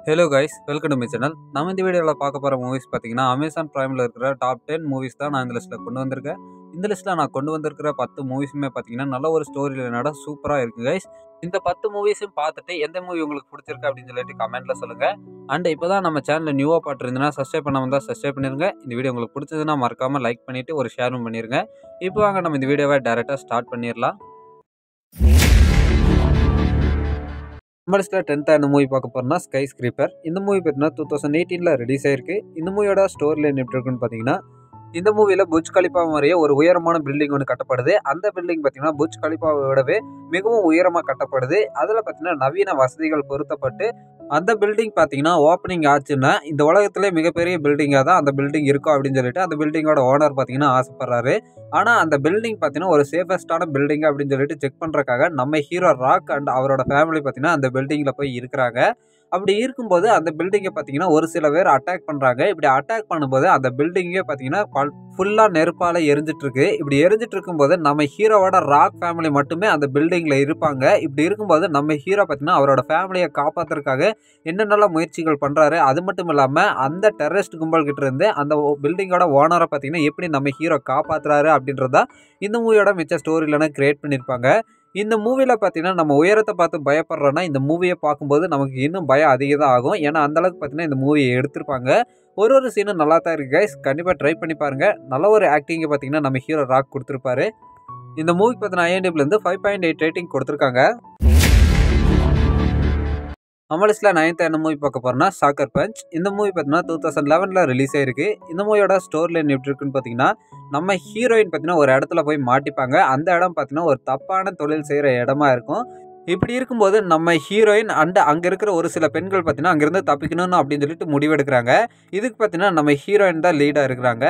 Hello guys, welcome to my channel. நம்ம இந்த வீடியோவில் பார்க்க போகிற மூவிஸ் பார்த்தீங்கன்னா அமேசான் ப்ரைமில் இருக்கிற டாப் 10 மூவிஸ் தான் நான் இந்த லிஸ்ட்டில் கொண்டு வந்திருக்கேன். இந்த லிஸ்ட்டில் நான் கொண்டு வந்திருக்கிற 10 மூவிஸுமே பார்த்தீங்கன்னா நல்ல ஒரு ஸ்டோரி லைனோட சூப்பராக இருக்குது கைஸ். இந்த 10 மூவிஸும் பார்த்துட்டு எந்த மூவி உங்களுக்கு பிடிச்சிருக்கு அப்படின்னு சொல்லிட்டு கமெண்ட்டில் சொல்லுங்கள். அண்ட் இப்போ தான் நம்ம சேனலில் நியூவாக பார்த்துருந்தீங்கன்னா சப்ஸ்கிரைப் பண்ணாமல் தான் சப்ஸ்கிரைப் பண்ணிருங்க. இந்த வீடியோ உங்களுக்கு பிடிச்சதுன்னா மறக்காமல் லைக் பண்ணிவிட்டு ஒரு ஷேரும் பண்ணிடுங்க. இப்போ வாங்க நம்ம இந்த வீடியோவை டேரெக்டாக ஸ்டார்ட் பண்ணிடலாம். நம்ம லிஸ்ட்டில் 10th மூவி பார்க்க போகிறோம்னா ஸ்கை ஸ்கிரீப்பர். இந்த மூவி பார்த்தீங்கன்னா 2018 ரிலீஸ் ஆயிருக்கு. இந்த மூவியோட ஸ்டோரி லைன் எப்படி இருக்குன்னு பார்த்தீங்கன்னா, இந்த மூவியில் புர்ஜ் கலிஃபா மாதிரியே ஒரு உயரமான பில்டிங் ஒன்று கட்டப்படுது. அந்த பில்டிங் பார்த்தீங்கன்னா புர்ஜ் கலிஃபாவை விடவே மிகவும் உயரமாக கட்டப்படுது. அதில் பார்த்தீங்கன்னா நவீன வசதிகள் பொருத்தப்பட்டு அந்த பில்டிங் பார்த்தீங்கன்னா ஓப்பனிங் ஆச்சுன்னா இந்த உலகத்திலே மிகப்பெரிய பில்டிங்காக தான் அந்த பில்டிங் இருக்கும் அப்படின்னு சொல்லிட்டு அந்த பில்டிங்கோட ஓனர் பார்த்தீங்கன்னா ஆசைப்படுறாரு. ஆனால் அந்த பில்டிங் பார்த்தீங்கன்னா ஒரு சேஃபஸ்டான பில்டிங் அப்படின்னு சொல்லிட்டு செக் பண்ணுறக்காக நம்ம ஹீரோ ராக் அண்ட் அவரோட ஃபேமிலி பார்த்தீங்கன்னா அந்த பில்டிங்கில் போய் இருக்கிறாங்க. அப்படி இருக்கும்போது அந்த பில்டிங்கை பார்த்தீங்கன்னா ஒரு சில பேர் அட்டாக் பண்ணுறாங்க. இப்படி அட்டாக் பண்ணும்போது அந்த பில்டிங்கே பார்த்தீங்கன்னா ஃபுல்லாக நெருப்பால் எரிஞ்சிட்டு இருக்கு. இப்படி எரிஞ்சிட்டு இருக்கும்போது நம்ம ஹீரோவோட ராக் ஃபேமிலி மட்டுமே அந்த பில்டிங்கில் இருப்பாங்க. இப்படி இருக்கும்போது நம்ம ஹீரோ பார்த்தீங்கன்னா அவரோட ஃபேமிலியை காப்பாற்றுறதுக்காக என்னென்னலாம் முயற்சிகள் பண்ணுறாரு. அது மட்டும் இல்லாமல் அந்த டெரரிஸ்ட் கும்பல் கிட்ட இருந்து அந்த பில்டிங்கோட ஓனரை பார்த்தீங்கன்னா எப்படி நம்ம ஹீரோ காப்பாற்றுறாரு அப்படின்றதா இந்த மூவியோட மிச்ச ஸ்டோரியிலனா கிரியேட் பண்ணியிருப்பாங்க. இந்த மூவியில் பார்த்தீங்கன்னா நம்ம உயரத்தை பார்த்து பயப்படுறோன்னா இந்த மூவியை பார்க்கும்போது நமக்கு இன்னும் பயம் அதிகம் தான் ஆகும். ஏன்னா அந்தளவுக்கு பார்த்தீங்கன்னா இந்த மூவியை எடுத்திருப்பாங்க. ஒரு சீனும் நல்லா தான் இருக்குது கைஸ். கண்டிப்பாக ட்ரை பண்ணி பாருங்கள். நல்ல ஒரு ஆக்டிங்கை பார்த்தீங்கன்னா நம்ம ஹீரோ ராக் கொடுத்துருப்பாரு. இந்த மூவிக்கு பார்த்தீங்கன்னா IMDbலேருந்து 5.8 ரேட்டிங் கொடுத்துருக்காங்க. நம்ம லிஸ்ட்டில் 9th மூவி பார்க்க போகிறோம்னா சாக்கர் பஞ்ச். இந்த மூவி பார்த்தீங்கன்னா 2011 ரிலீஸ் ஆயிருக்கு. இந்த மூவியோட ஸ்டோரி லைன் எப்படி இருக்குன்னு பார்த்தீங்கன்னா, நம்ம ஹீரோயின் பார்த்தீங்கன்னா ஒரு இடத்துல போய் மாட்டிப்பாங்க. அந்த இடம் பார்த்தீங்கன்னா ஒரு தப்பான தொழில் செய்கிற இடமா இருக்கும். இப்படி இருக்கும்போது நம்ம ஹீரோயின் அங்கே இருக்கிற ஒரு சில பெண்கள் பார்த்தீங்கன்னா அங்கேருந்து தப்பிக்கணும்னு அப்படின்னு சொல்லிட்டு முடிவெடுக்கிறாங்க. இதுக்கு பார்த்தீங்கன்னா நம்ம ஹீரோயின் தான் லீடாக இருக்கிறாங்க.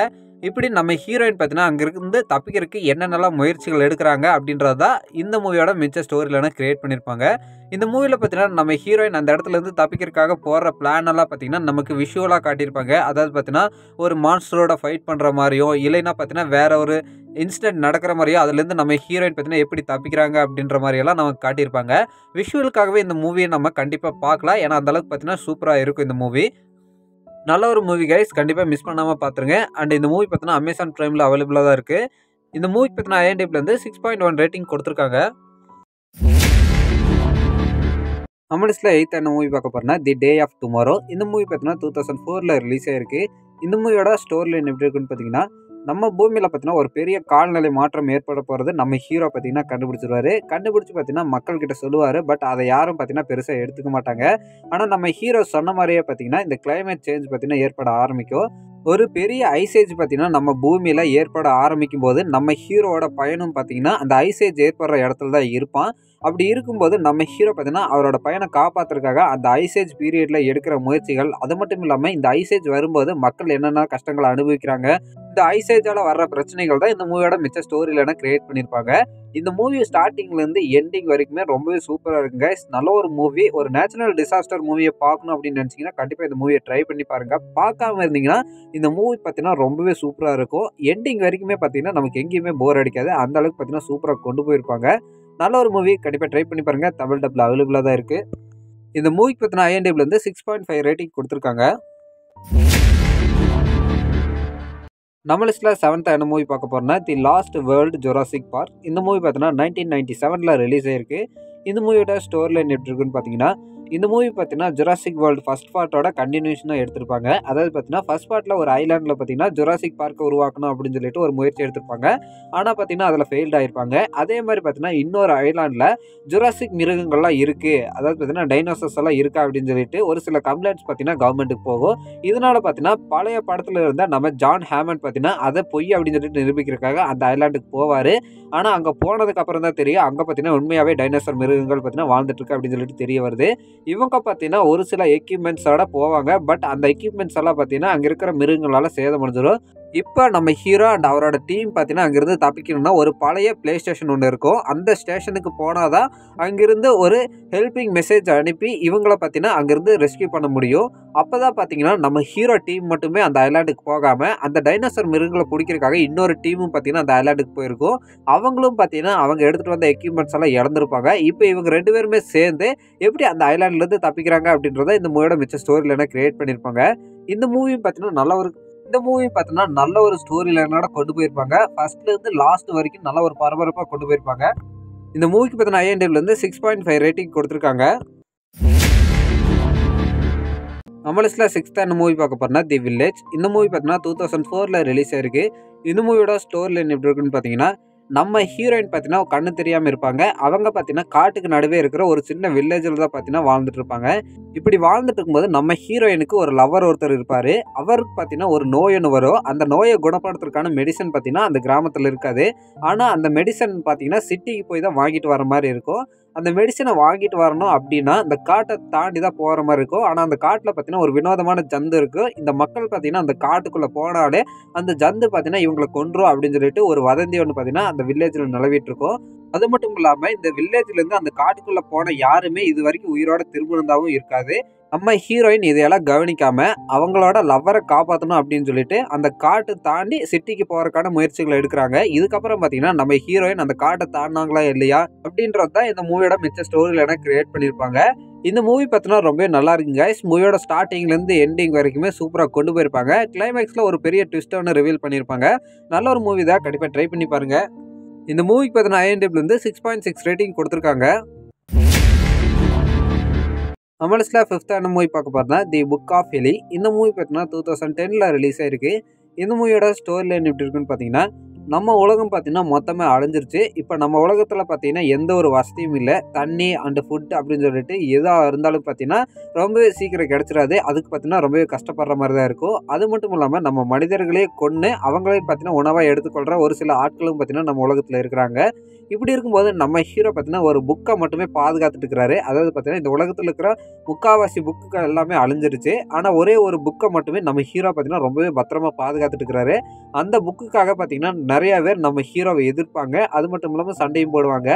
இப்படி நம்ம ஹீரோயின் பார்த்தீங்கன்னா அங்கேருந்து தப்பிக்கிறதுக்கு என்னென்னலாம் முயற்சிகள் எடுக்கிறாங்க அப்படின்றத இந்த மூவியோட மிச்ச ஸ்டோரியிலனா கிரியேட் பண்ணியிருப்பாங்க. இந்த மூவியில் பார்த்தீங்கன்னா நம்ம ஹீரோயின் அந்த இடத்துலேருந்து தப்பிக்கிறதுக்காக போடுற பிளான் எல்லாம் பார்த்தீங்கன்னா நமக்கு விஷுவலாக காட்டியிருப்பாங்க. அதாவது பார்த்தீங்கன்னா ஒரு மான்ஸ்டரோட ஃபைட் பண்ணுற மாதிரியும் இல்லைன்னா பார்த்தீங்கன்னா வேற ஒரு இன்சிடென்ட் நடக்கிற மாதிரியோ அதுலேருந்து நம்ம ஹீரோயின் பார்த்தீங்கன்னா எப்படி தப்பிக்கிறாங்க அப்படின்ற மாதிரியெல்லாம் நமக்கு காட்டியிருப்பாங்க. விஷுவலுக்காகவே இந்த மூவியை நம்ம கண்டிப்பாக பார்க்கலாம். ஏன்னா அந்தளவுக்கு பார்த்தீங்கன்னா சூப்பராக இருக்கும் இந்த மூவி. நல்ல ஒரு மூவி கைஸ். கண்டிப்பாக மிஸ் பண்ணாமல் பார்த்துருங்க. அண்ட் இந்த மூவி பார்த்தீங்கன்னா அமேசான் ப்ரைமில் அவைலபிளாக தான் இருக்குது. இந்த மூவிக்கு பார்த்தீங்கன்னா IMDbலேருந்து 6.1 ரேட்டிங் கொடுத்துருக்காங்க. நம்ம லிஸ்ட்டில் 8th மூவி பார்க்க போகிறோம்னா தி டே ஆஃப் டுமாரோ. இந்த மூவி பார்த்தீங்கன்னா 2004 ரிலீஸ் ஆயிருக்கு. இந்த மூவியோட ஸ்டோரி லைன் எப்படி இருக்குன்னு பார்த்தீங்கன்னா, நம்ம பூமியில் பார்த்தீங்கன்னா ஒரு பெரிய கால்நிலை மாற்றம் ஏற்பட போகிறது நம்ம ஹீரோ பார்த்தீங்கன்னா கண்டுபிடிச்சிருவாரு. கண்டுபிடிச்சி பார்த்தீங்கன்னா மக்கள்கிட்ட சொல்லுவார். பட் அதை யாரும் பார்த்தீங்கன்னா பெருசாக எடுத்துக்க மாட்டாங்க. ஆனால் நம்ம ஹீரோ சொன்ன மாதிரியே பார்த்தீங்கன்னா இந்த கிளைமேட் சேஞ்ச் பார்த்தீங்கன்னா ஏற்பட ஆரம்பிக்கும். ஒரு பெரிய ஐசேஜ் பார்த்தீங்கன்னா நம்ம பூமியில் ஏற்பட ஆரம்பிக்கும் போது நம்ம ஹீரோவோட பயணம் பார்த்தீங்கன்னா அந்த ஐசேஜ் ஏற்படுற இடத்துல தான் இருப்பான். அப்படி இருக்கும்போது நம்ம ஹீரோ பார்த்தீங்கன்னா அவரோட பையனை காப்பாற்றுறதுக்காக அந்த ஐசேஜ் பீரியடில் எடுக்கிற முயற்சிகள், அது மட்டும் இல்லாமல் இந்த ஐசேஜ் வரும்போது மக்கள் என்னென்ன கஷ்டங்களை அனுபவிக்கிறாங்க, இந்த ஐசேஜால் வர்ற பிரச்சனைகள் தான் இந்த மூவியோட மிச்ச ஸ்டோரியிலனா கிரியேட் பண்ணியிருப்பாங்க. இந்த மூவி ஸ்டார்டிங்லேருந்து எண்டிங் வரைக்குமே ரொம்பவே சூப்பராக இருக்குங்க. நல்ல ஒரு மூவி. ஒரு நேச்சுரல் டிசாஸ்டர் மூவியை பார்க்கணும் அப்படின்னு நினச்சிங்கன்னா கண்டிப்பாக இந்த மூவியை ட்ரை பண்ணி பாருங்கள். பார்க்காம இருந்தீங்கன்னா இந்த மூவி பார்த்தீங்கன்னா ரொம்பவே சூப்பராக இருக்கும். எண்டிங் வரைக்குமே பார்த்தீங்கன்னா நமக்கு எங்கேயுமே போர் அடிக்காது. அந்த அளவுக்கு பார்த்தீங்கன்னா சூப்பராக கொண்டு போயிருப்பாங்க. நல்ல ஒரு மூவி. கண்டிப்பாக ட்ரை பண்ணி பாருங்கள். தமிழ் டப்பில் அவைலபிளாக தான் இருக்குது. இந்த மூவிக்கு பார்த்தீங்கன்னா IMDbலேருந்து 6.5 ரேட்டிங் கொடுத்துருக்காங்க. நம்ம லிஸ்ட்டில் 7th மூவி பார்க்க போகிறோம்னா the last world Jurassic park. இந்த மூவி பார்த்தீங்கன்னா 1997 ரிலீஸ் ஆயிருக்கு. இந்த மூவியோட ஸ்டோரி லைன் எப்படி இருக்குன்னு பார்த்தீங்கன்னா, இந்த மூவி பார்த்தீங்கன்னா ஜுராசிக் வேர்ல்டு ஃபர்ஸ்ட் பார்ட்டோட கண்டினியூஷனாக எடுத்திருப்பாங்க. அதாவது பார்த்தீங்கன்னா ஃபர்ஸ்ட் பார்ட்டில் ஒரு ஐலாண்டில் பார்த்தீங்கன்னா ஜுராசிக் பார்க்கை உருவாக்கணும் அப்படின்னு சொல்லிட்டு ஒரு முயற்சி எடுத்திருப்பாங்க. ஆனால் பார்த்தீங்கன்னா அதில் ஃபெயில்ட் ஆகிருப்பாங்க. அதே மாதிரி பார்த்தீங்கன்னா இன்னொரு ஐலாண்டில் ஜுராசிக் மிருகங்கள்லாம் இருக்குது, அதாவது பார்த்தீங்கன்னா டைனோசர்ஸ் எல்லாம் இருக்கா அப்படின்னு சொல்லிட்டு ஒரு சில கம்ப்ளைண்ட்ஸ் பார்த்தீங்கன்னா கவர்மெண்ட்டுக்கு போகும். இதனால பார்த்தீங்கன்னா பழைய படத்தில் இருந்த நம்ம ஜான் ஹேமண்ட் பார்த்தீங்கன்னா அதை பொய் அப்படின்னு சொல்லிட்டு நிரூபிக்கிறதுக்காக அந்த ஐலாண்டுக்கு போவார். ஆனால் அங்கே போனதுக்கு அப்புறம் தான் தெரியும் அங்கே பார்த்தீங்கன்னா உண்மையாகவே டைனோசர் மிருகங்கள் பார்த்தீங்கன்னா வாழ்ந்துட்டு இருக்கு அப்படின்னு சொல்லிட்டு தெரிய வருது. இவங்க பார்த்தீங்கன்னா ஒரு சில எக்யூப்மெண்ட்ஸோட போவாங்க. பட் அந்த எக்யூப்மெண்ட்ஸ் எல்லாம் பார்த்தீங்கன்னா அங்கே இருக்கிற மிருகங்களால் சேதமடைஞ்சிடும். இப்போ நம்ம ஹீரோ அண்ட் அவரோட டீம் பார்த்தீங்கன்னா அங்கேருந்து தப்பிக்கணும்னா ஒரு பழைய ப்ளே ஸ்டேஷன் ஒன்று இருக்கும். அந்த ஸ்டேஷனுக்கு போனால் தான் அங்கேருந்து ஒரு ஹெல்பிங் மெசேஜ் அனுப்பி இவங்கள பார்த்தீங்கன்னா அங்கேருந்து ரெஸ்க்யூ பண்ண முடியும். அப்போ தான் பார்த்தீங்கன்னா நம்ம ஹீரோ டீம் மட்டுமே அந்த ஐலாண்டுக்கு போகாமல் அந்த டைனோசர் மிருகங்களை பிடிக்கிறதுக்காக இன்னொரு டீமும் பார்த்தீங்கன்னா அந்த ஐலாண்டுக்கு போயிருக்கும். அவங்களும் பார்த்தீங்கன்னா அவங்க எடுத்துகிட்டு வந்த எக்யூப்மெண்ட்ஸ் எல்லாம் இழந்திருப்பாங்க. இப்போ இவங்க 2 பேருமே சேர்ந்து எப்படி அந்த ஐலாண்ட்லேருந்து தப்பிக்கிறாங்க அப்படின்றத இந்த மூவியோட மிச்ச ஸ்டோரி லைனாக கிரியேட் பண்ணியிருப்பாங்க. இந்த மூவி பார்த்தீங்கன்னா நல்ல ஒரு ஸ்டோரி லைனோட கொண்டு போயிருப்பாங்க. ஃபர்ஸ்ட்லேருந்து லாஸ்ட் வரைக்கும் நல்ல ஒரு பரபரப்பாக கொண்டு போயிருப்பாங்க. இந்த மூவிக்கு பார்த்தீங்கன்னா IMDbலேருந்து 6.5 ரேட்டிங் கொடுத்துருக்காங்க. நம்ம லிஸ்ட்டில் 6th மூவி பார்க்க போறோம்னா தி வில்லேஜ். இந்த மூவி பார்த்தீங்கன்னா 2004 ரிலீஸ் ஆயிருக்கு. இந்த மூவியோட ஸ்டோரி லைன் எப்படி இருக்குன்னு பார்த்தீங்கன்னா, நம்ம ஹீரோயின் பார்த்தீங்கன்னா கண்ணு தெரியாமல் இருப்பாங்க. அவங்க பார்த்தீங்கன்னா காட்டுக்கு நடுவே இருக்கிற ஒரு சின்ன வில்லேஜில் தான் பார்த்தீங்கன்னா வாழ்ந்துட்டு இருப்பாங்க. இப்படி வாழ்ந்துட்டு இருக்கும்போது நம்ம ஹீரோயினுக்கு ஒரு லவர் ஒருத்தர் இருப்பார். அவருக்கு பார்த்தீங்கன்னா ஒரு நோய் ஒன்று வரும். அந்த நோயை குணப்படுத்துறதுக்கான மெடிசன் பார்த்தீங்கன்னா அந்த கிராமத்தில் இருக்காது. ஆனால் அந்த மெடிசன் பார்த்தீங்கன்னா சிட்டிக்கு போய் தான் வாங்கிட்டு வர மாதிரி இருக்கும். அந்த மெடிசனை வாங்கிட்டு வரணும் அப்படின்னா இந்த காட்டை தாண்டி தான் போகிற மாதிரி இருக்கும். ஆனால் அந்த காட்டில் பார்த்தீங்கன்னா ஒரு வினோதமான ஜந்து இருக்குது. இந்த மக்கள் பார்த்தீங்கன்னா அந்த காட்டுக்குள்ளே போனாலே அந்த ஜந்து பார்த்தீங்கன்னா இவங்களை கொன்றும் அப்படின்னு சொல்லிட்டு ஒரு வதந்தி ஒன்று பார்த்தீங்கன்னா அந்த வில்லேஜில் நிலவிட்டு இருக்கும். அது மட்டும் இல்லாமல் இந்த வில்லேஜ்லேருந்து அந்த காட்டுக்குள்ளே போன யாருமே இது வரைக்கும் உயிரோட திரும்பினதாகவும் இருக்காது. நம்ம ஹீரோயின் இதையெல்லாம் கவனிக்காம அவங்களோட லவ்வரை காப்பாற்றணும் அப்படின்னு சொல்லிட்டு அந்த காட்டை தாண்டி சிட்டிக்கு போகிறதுக்கான முயற்சிகளை எடுக்கிறாங்க. இதுக்கப்புறம் பார்த்தீங்கன்னா நம்ம ஹீரோயின் அந்த காட்டை தாண்டினாங்களா இல்லையா அப்படின்றது தான் இந்த மூவியோட மிச்ச ஸ்டோரியில கிரியேட் பண்ணியிருப்பாங்க. இந்த மூவி பார்த்தீங்கன்னா ரொம்பவே நல்லா இருக்குங்க கைஸ். மூவியோட ஸ்டார்டிங்லேருந்து எண்டிங் வரைக்குமே சூப்பராக கொண்டு போயிருப்பாங்க. கிளைமேக்ஸில் ஒரு பெரிய ட்விஸ்ட் ஒன்று ரிவீல் பண்ணியிருப்பாங்க. நல்ல ஒரு மூவி தான், கண்டிப்பாக ட்ரை பண்ணி பாருங்க. இந்த மூவிக்கு பார்த்தீங்கன்னா IMDbலேருந்து 6.6 ரேட்டிங் கொடுத்துருக்காங்க. நம்ம லிஸ்ட்டில் 5th மூவி பார்க்க போறோம்னா தி புக் ஆஃப் எலி. இந்த மூவி பார்த்தீங்கன்னா 2010 ரிலீஸ் ஆயிருக்கு. இந்த மூவியோட ஸ்டோரி லைன் எப்படி இருக்குன்னு பார்த்தீங்கன்னா, நம்ம உலகம் பார்த்தீங்கன்னா மொத்தமே அழிஞ்சிருச்சு. இப்போ நம்ம உலகத்தில் பார்த்தீங்கன்னா எந்த ஒரு வசதியும் இல்லை. தண்ணி அண்டு ஃபுட் அப்படின்னு சொல்லிட்டு எதாக இருந்தாலும் பார்த்தீங்கன்னா ரொம்பவே சீக்கிரம் கிடச்சிடாது. அதுக்கு பார்த்தீங்கன்னா ரொம்பவே கஷ்டப்படுற மாதிரி தான் இருக்கும். அது மட்டும் இல்லாமல் நம்ம மனிதர்களே கொன்று அவங்களே பார்த்தீங்கன்னா உணவாக எடுத்துக்கொள்கிற ஒரு சில ஆட்களும் பார்த்தீங்கன்னா நம்ம உலகத்தில் இருக்கிறாங்க. இப்படி இருக்கும்போது நம்ம ஹீரோ பார்த்தீங்கன்னா ஒரு புக்கை மட்டுமே பாதுகாத்துட்டு இருக்கிறாரு. அதாவது பார்த்தீங்கன்னா இந்த உலகத்தில் இருக்கிற முக்கால்வாசி புக்குகள் எல்லாமே அழிஞ்சிருச்சு. ஆனால் ஒரே ஒரு புக்கை மட்டுமே நம்ம ஹீரோ பார்த்தீங்கன்னா ரொம்பவே பத்திரமா பாதுகாத்துட்டு இருக்கிறாரு. அந்த புக்குக்காக பார்த்தீங்கன்னா நிறைய பேர் நம்ம ஹீரோவை எதிர்ப்பாங்க. அது மட்டும் இல்லாமல் சண்டையும் போடுவாங்க.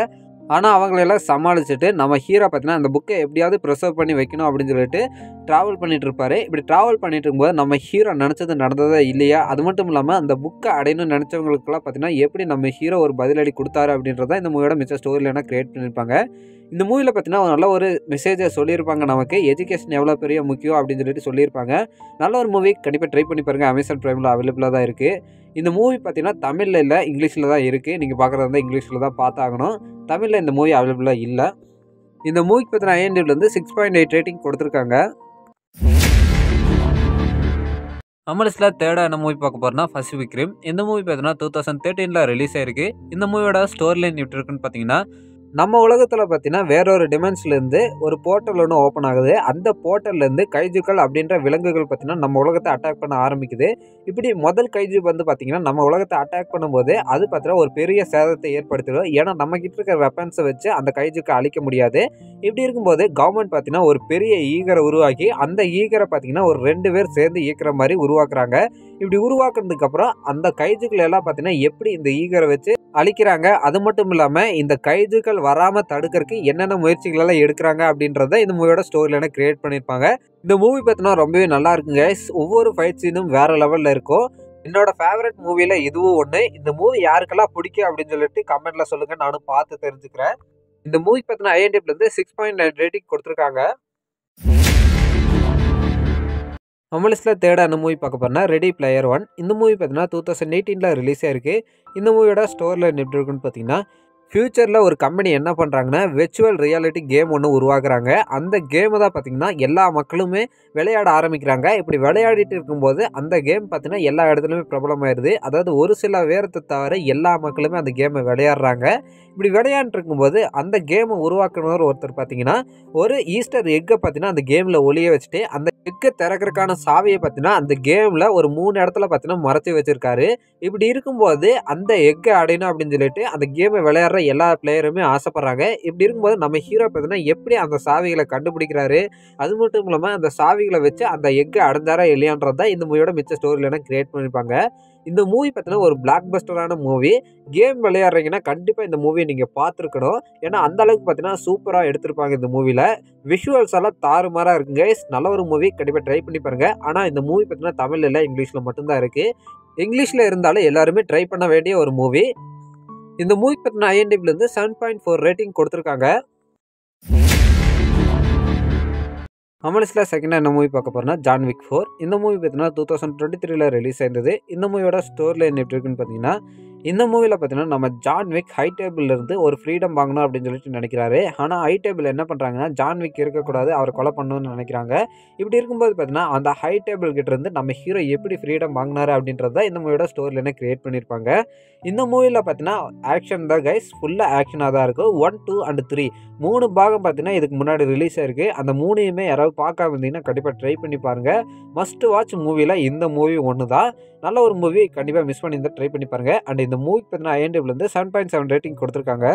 ஆனால் அவங்களெல்லாம் சமாளிச்சுட்டு நம்ம ஹீரோ பார்த்தீங்கன்னா அந்த புக்கை எப்படியாவது ப்ரிசர்வ் பண்ணி வைக்கணும் அப்படின்னு சொல்லிட்டு ட்ராவல் பண்ணிட்டு இருப்பாரு. இப்படி ட்ராவல் பண்ணிட்டு இருக்கும்போது நம்ம ஹீரோ நினச்சது நடந்ததா இல்லையா, அது மட்டும் இல்லாமல் அந்த புக்கை அடையணும்னு நினச்சவங்களுக்குலாம் பார்த்தீங்கன்னா எப்படி நம்ம ஹீரோ ஒரு பதிலடி கொடுத்தாரு அப்படின்றத இந்த மூவியோட மிச்ச ஸ்டோரியிலாம் கிரியேட் பண்ணியிருப்பாங்க. இந்த மூவியில் பார்த்தீங்கன்னா நல்ல ஒரு மெசேஜை சொல்லியிருப்பாங்க. நமக்கு எஜுகேஷன் எவ்வளோ பெரிய முக்கியம் அப்படின்னு சொல்லிட்டு சொல்லியிருப்பாங்க. நல்ல ஒரு மூவி, கண்டிப்பாக ட்ரை பண்ணி பாருங்கள். Amazon Primeல அவைலபிளாக தான் இருக்குது. இந்த மூவி பார்த்தீங்கன்னா தமிழில் இல்லை, இங்கிலீஷில் தான் இருக்குது. நீங்கள் பார்க்குறதா இருந்தால் இங்கிலீஷில் தான் பார்த்தாகணும். தமிழில் இந்த மூவி அவைலபிளாக இல்லை. இந்த மூவிக்கு பார்த்தீங்கன்னா IMDbலேருந்து 6.8 ரேட்டிங் கொடுத்துருக்காங்க. நம்ம லிஸ்ட்டில் 3rd மூவி பார்க்க போகிறோம்னா பசிபிக் ரிம். இந்த மூவி பார்த்தீங்கன்னா 2013 ரிலீஸ் ஆயிருக்கு. இந்த மூவியோட ஸ்டோரி லைன் எப்படி இருக்குன்னு பார்த்தீங்கன்னா, நம்ம உலகத்தில் பார்த்தீங்கன்னா வேறொரு டிமென்ஷன்லேருந்து ஒரு போர்ட்டல் ஒன்று ஓப்பன் ஆகுது. அந்த போர்ட்டல்லேருந்து கைஜுக்கள் அப்படின்ற விலங்குகள் பார்த்தீங்கன்னா நம்ம உலகத்தை அட்டாக் பண்ண ஆரம்பிக்குது. இப்படி முதல் கைஜு வந்து பார்த்தீங்கன்னா நம்ம உலகத்தை அட்டாக் பண்ணும்போது அது பார்த்தீங்கன்னா ஒரு பெரிய சேதத்தை ஏற்படுத்திடும். ஏன்னா நம்மக்கிட்ட இருக்கிற வெப்பன்ஸை வச்சு அந்த கைஜுக்கு அழிக்க முடியாது. இப்படி இருக்கும்போது கவர்மெண்ட் பார்த்தீங்கன்னா ஒரு பெரிய ஈகரை உருவாக்கி அந்த ஈகரை பார்த்தீங்கன்னா ஒரு 2 பேர் சேர்ந்து ஈக்கிற மாதிரி உருவாக்குறாங்க. இப்படி உருவாக்குனதுக்கப்புறம் அந்த கைஜுக்கள் எல்லாம் பார்த்தீங்கன்னா எப்படி இந்த ஈகரை வச்சு அழிக்கிறாங்க, அது மட்டும் இல்லாமல் இந்த கைஜுக்கள் வராமல் தடுக்கிறதுக்கு என்னென்ன முயற்சிகள் எல்லாம் எடுக்கிறாங்க அப்படின்றத இந்த மூவியோட ஸ்டோரியில கிரியேட் பண்ணியிருப்பாங்க. இந்த மூவி பார்த்தீங்கன்னா ரொம்பவே நல்லா இருக்குங்க. ஒவ்வொரு ஃபைட் சீனும் வேற லெவலில் இருக்கும். என்னோட ஃபேவரட் மூவியில் இதுவும் ஒன்று. இந்த மூவி யாருக்கெல்லாம் பிடிக்கும் அப்படின்னு சொல்லிட்டு கமெண்ட்ல சொல்லுங்க, நானும் பார்த்து தெரிஞ்சுக்கிறேன். இந்த மூவி பார்த்தீங்கன்னா IMDbலேருந்து 6.9 ரேட்டிங் கொடுத்துருக்காங்க. நம்ம லிஸ்ட்டில் 3rd மூவி பார்க்க போறோம்னா ரெடி பிளேயர் 1. இந்த மூவி பார்த்தீங்கன்னா 2018 ரிலீஸ் ஆயிருக்கு. இந்த மூவியோட ஸ்டோரி லைன் எப்படி இருக்குன்னு பார்த்தீங்கன்னா, ஃப்யூச்சரில் ஒரு கம்பெனி என்ன பண்ணுறாங்கன்னா விர்ச்சுவல் ரியாலிட்டி கேம் ஒன்று உருவாக்குறாங்க. அந்த கேமை தான் பார்த்தீங்கன்னா எல்லா மக்களுமே விளையாட ஆரம்பிக்கிறாங்க. இப்படி விளையாடிட்டு இருக்கும்போது அந்த கேம் பார்த்தீங்கன்னா எல்லா இடத்துலையுமே பிரபலமாயிருது. அதாவது ஒரு சில பேரத்தை தவிர எல்லா மக்களுமே அந்த கேமை விளையாடுறாங்க. இப்படி விளையாண்டு இருக்கும்போது அந்த கேமை உருவாக்குனவர் ஒருத்தர் பார்த்தீங்கன்னா ஒரு ஈஸ்டர் எக்கை பார்த்தீங்கன்னா அந்த கேமில் ஒளிய வச்சுட்டு அந்த எக்கை திறக்கிறதுக்கான சாவியை பார்த்தீங்கன்னா அந்த கேமில் ஒரு 3 இடத்துல பார்த்தீங்கன்னா மறைச்சி வச்சிருக்காரு. இப்படி இருக்கும்போது அந்த எக்கை அடையணும் அப்படின்னு சொல்லிட்டு அந்த கேமை விளையாடுற எல்லா பிளேயருமே ஆசைப்படுறாங்க. இப்படி இருக்கும்போது நம்ம ஹீரோ பார்த்தீங்கன்னா எப்படி அந்த சாவிகளை கண்டுபிடிக்கிறாரு, அது மட்டும் இல்லாமல் அந்த சாவிகளை வச்சு அந்த எக்கை அடைஞ்சாரா இல்லையான்றது தான் இந்த மூவியோட மிச்ச ஸ்டோரியில கிரியேட் பண்ணியிருப்பாங்க. இந்த மூவி பார்த்தீங்கன்னா ஒரு பிளாக் பஸ்டரான மூவி. கேம் விளையாடுறீங்கன்னா கண்டிப்பாக இந்த மூவியை நீங்கள் பார்த்துருக்கணும். ஏன்னா அந்த அளவுக்கு பார்த்தீங்கன்னா சூப்பராக எடுத்திருப்பாங்க இந்த மூவியில். விஷுவல்ஸ் எல்லாம் தாறுமாறாக இருக்குங்க. நல்ல ஒரு மூவி, கண்டிப்பாக ட்ரை பண்ணி பாருங்க. ஆனால் இந்த மூவி பார்த்தீங்கன்னா தமிழ் இல்லை, இங்கிலீஷில் மட்டும்தான் இருக்குது. இங்கிலீஷில் இருந்தாலும் எல்லாருமே ட்ரை பண்ண வேண்டிய ஒரு மூவி. இந்த மூவி பார்த்தீங்கன்னா IMDbலேருந்து 7.4 ரேட்டிங் கொடுத்துருக்காங்க. நம்ம லிஸ்ட்டில் செகண்டாக என்ன மூவி பார்க்க போகிறோம்னா ஜான் விக் 4. இந்த மூவி பார்த்தீங்கன்னா 2023 ரிலீஸ் ஆயிருந்தது. இந்த மூவியோட ஸ்டோரி லைன் எப்படி இருக்குன்னு பார்த்தீங்கன்னா, இந்த மூவியில் பார்த்தீங்கன்னா நம்ம ஜான் விக் ஹை டேபிள்லேருந்து ஒரு ஃப்ரீடம் வாங்கணும் அப்படின்னு சொல்லிட்டு நினைக்கிறாரு. ஆனால் ஹை டேபிள் என்ன பண்ணுறாங்கன்னா ஜான் விக் இருக்கக்கூடாது, அவர் கொலை பண்ணணும்னு நினைக்கிறாங்க. இப்படி இருக்கும்போது பார்த்தீங்கன்னா அந்த ஹை டேபிள் கிட்டேருந்து நம்ம ஹீரோ எப்படி ஃப்ரீடம் வாங்கினாரு அப்படின்றது தான் இந்த மூவியோட ஸ்டோரி லைனை கிரியேட் பண்ணியிருப்பாங்க. இந்த மூவியில் பார்த்தீங்கன்னா ஆக்ஷன் தான் கைஸ், ஃபுல்லாக ஆக்ஷனாக தான் இருக்கும். 1, 2 and 3 3 பாகம் பார்த்தீங்கன்னா இதுக்கு முன்னாடி ரிலீஸ் ஆயிருக்கு. அந்த 3யுமே யாராவது பார்க்காம இருந்தீங்கன்னா கண்டிப்பாக ட்ரை பண்ணி பாருங்கள். மஸ்ட் வாட்ச் மூவியில் இந்த மூவி ஒன்று தான். நல்ல ஒரு மூவி, கண்டிப்பாக மிஸ் பண்ணி ட்ரை பண்ணி பாருங்கள். அண்ட் இந்த மூவிக்கு பார்த்தீங்கன்னா IMDbலேருந்து 7.7 ரேட்டிங் கொடுத்துருக்காங்க.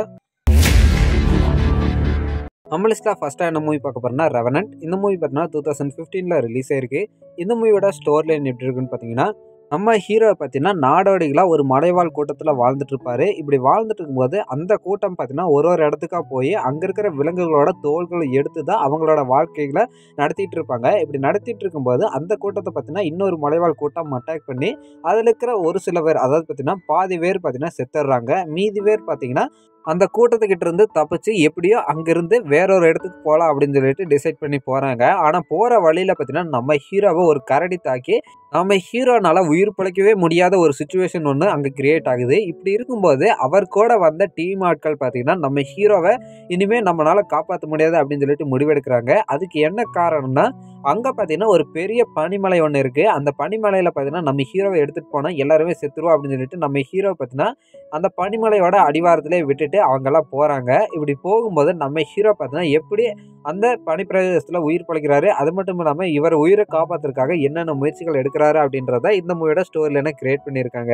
நம்ம லிஸ்ட்டில் ஃபஸ்ட்டாக என்ன மூவி பார்க்க போகிறோம்னா ரெவனன்ட். இந்த மூவி பார்த்தீங்கன்னா 2015 ரிலீஸ் ஆயிருக்கு. இந்த மூவியோட ஸ்டோரி லைன் எப்படி இருக்குன்னு பார்த்தீங்கன்னா, நம்ம ஹீரோ பார்த்தீங்கன்னா நாடோடிகளாக ஒரு மலைவாழ் கூட்டத்தில் வாழ்ந்துட்டு இருப்பாரு. இப்படி வாழ்ந்துட்டு இருக்கும்போது அந்த கூட்டம் பார்த்தீங்கன்னா ஒரு இடத்துக்காக போய் அங்கே இருக்கிற விலங்குகளோட தோள்களை எடுத்து தான் அவங்களோட வாழ்க்கைகளை நடத்திட்டு இருப்பாங்க. இப்படி நடத்திட்டு இருக்கும்போது அந்த கூட்டத்தை பார்த்தீங்கன்னா இன்னொரு மலைவாழ் கூட்டம் அட்டாக் பண்ணி அதில் இருக்கிற ஒரு சில பேர், அதாவது பார்த்தீங்கன்னா பாதி பேர் பார்த்தீங்கன்னா செத்துடுறாங்க. மீதி பேர் பார்த்தீங்கன்னா அந்த கூட்டத்துக்கிட்ட இருந்து தப்பிச்சு எப்படியோ அங்கிருந்து வேறொரு இடத்துக்கு போகலாம் அப்படின்னு சொல்லிட்டு டிசைட் பண்ணி போகிறாங்க. ஆனால் போகிற வழியில் பார்த்தீங்கன்னா நம்ம ஹீரோவை ஒரு கரடி தாக்கி நம்ம ஹீரோனால உயிர் பிழைக்கவே முடியாத ஒரு சுச்சுவேஷன் ஒன்று அங்கே கிரியேட் ஆகுது. இப்படி இருக்கும்போது அவர் கூட வந்த டீம் ஆட்கள் பார்த்தீங்கன்னா நம்ம ஹீரோவை இனிமேல் நம்மளால் காப்பாற்ற முடியாது அப்படின்னு சொல்லிட்டு முடிவெடுக்கிறாங்க. அதுக்கு என்ன காரணம்னா, அங்கே பார்த்தீங்கன்னா ஒரு பெரிய பனிமலை ஒன்று இருக்குது. அந்த பனிமலையில் பார்த்தீங்கன்னா நம்ம ஹீரோவை எடுத்துகிட்டு போனால் எல்லாருமே செத்துருவோம் அப்படின்னு சொல்லிட்டு நம்ம ஹீரோ பார்த்தீங்கன்னா அந்த பனிமலையோட அடிவாரத்திலே விட்டுட்டு அவங்கெல்லாம் போகிறாங்க. இப்படி போகும்போது நம்ம ஹீரோ பார்த்தீங்கன்னா எப்படி அந்த பனிப்பிரதேசத்தில் உயிர் பிழைக்கிறாரு, அது மட்டும் இல்லாமல் இவர் உயிரை காப்பாற்றுறதுக்காக என்னென்ன முயற்சிகள் எடுக்கிறாரு அப்படின்றத இந்த மூவியோட ஸ்டோரி லைனை கிரியேட் பண்ணியிருக்காங்க.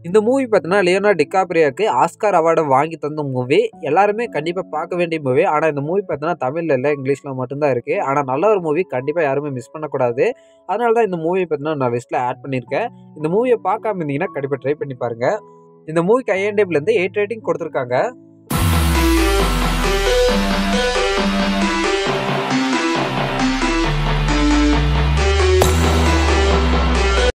இந்த மூவி பார்த்தீங்கன்னா லியோனார்டோ டிகாப்ரியோக்கு ஆஸ்கார் அவார்டு வாங்கி தந்த மூவி. எல்லாருமே கண்டிப்பாக பார்க்க வேண்டிய மூவி. ஆனால் இந்த மூவி பார்த்தீங்கன்னா தமிழில் இல்லை, இங்கிலீஷில் மட்டும்தான் இருக்குது. ஆனால் நல்ல ஒரு மூவி, கண்டிப்பாக யாருமே மிஸ் பண்ணக்கூடாது. அதனால தான் இந்த மூவி பார்த்தீங்கன்னா நான் லிஸ்ட்டில் ஆட் பண்ணியிருக்கேன். இந்த மூவியை பார்க்காம இருந்தீங்கன்னா கண்டிப்பாக ட்ரை பண்ணி பாருங்கள். இந்த மூவிக்கு IMDbலேருந்து 8 ரேட்டிங் கொடுத்துருக்காங்க.